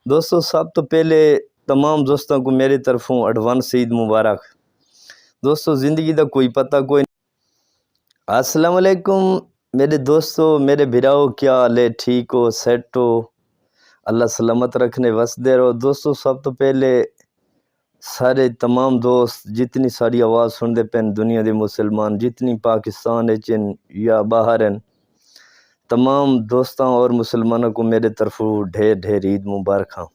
दोस्तों सब तो पहले तमाम दोस्तों को मेरी तरफों एडवांस ईद मुबारक। दोस्तों ज़िंदगी का कोई पता कोई। अस्सलाम वालेकुम मेरे दोस्तों, मेरे भिराओ, क्या हाल है? ठीक हो, सेट हो? अल्लाह सलामत रखने वसदे रहो। दोस्तों सब तो पहले सारे तमाम दोस्त जितनी सारी आवाज़ सुनते पेन दुनिया के मुसलमान जितनी पाकिस्तान हैं या बाहर हैं, तमाम दोस्तों और मुसलमानों को मेरे तरफों ढेर ढेर ईद मुबारक।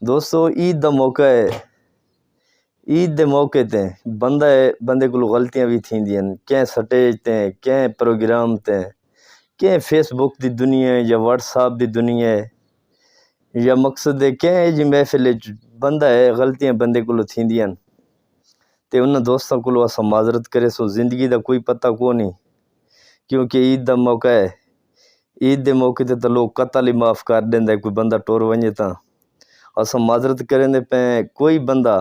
दोस्तों ईद का मौका है। ईद के मौके ते बंदे को गलतियां भी थींदियां, कें स्टेज ते, कें प्रोग्राम ते, कें फेसबुक की दुनिया या व्हाट्सएप की दुनिया या मकसद है कें जी महफिल बंदा है, गलतियां बंदे को थींदियां ते उन दोस्तों को असां माजरत करे सो। ज़िंदगी का कोई पता को नहीं, क्योंकि ईद का मौका है। ईद के मौके ते तो लोग कतल ही माफ़ कर देंगे, कोई बंदा टुर वने तो असां माजरत करेंदे पे। कोई बंदा,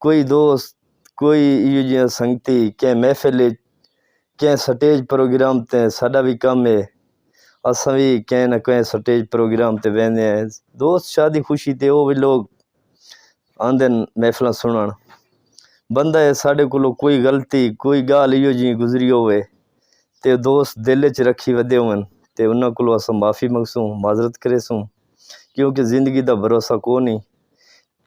कोई दोस्त, कोई इो संगती कें महफिल कें स्टेज प्रोग्राम ते साडा भी काम है, असां भी कें न कें स्टेज प्रोग्राम ते वेंदे हैं। दोस्त शादी खुशी ते वो भी लोग आंदे महफिल सुनन। बंदा है साढ़े को कोई गलती कोई गाल इो जी गुजरी होवे ते दोस्त दिल च रखी वधे होवन ते उन्हां को असां माफ़ी मंगसूं, माजरत करेसूं, क्योंकि ज़िंदगी का भरोसा को नहीं।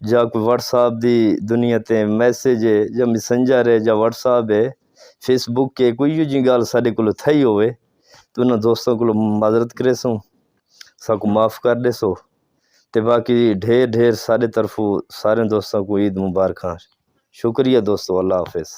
जा कोई व्हाट्सएप की दुनिया ते मैसेज है या मैसेंजर है या व्हाट्सएप है फेसबुक है, कोई जी गाल साढ़े को थी होवे तो उन्होंने दोस्तों को माजरत करेसूं, साको माफ़ कर देसो। ते बाकी ढेर ढेर सारे तरफों सारे दोस्तों को ईद मुबारक। शुक्रिया दोस्तों, अल्लाह हाफिज़।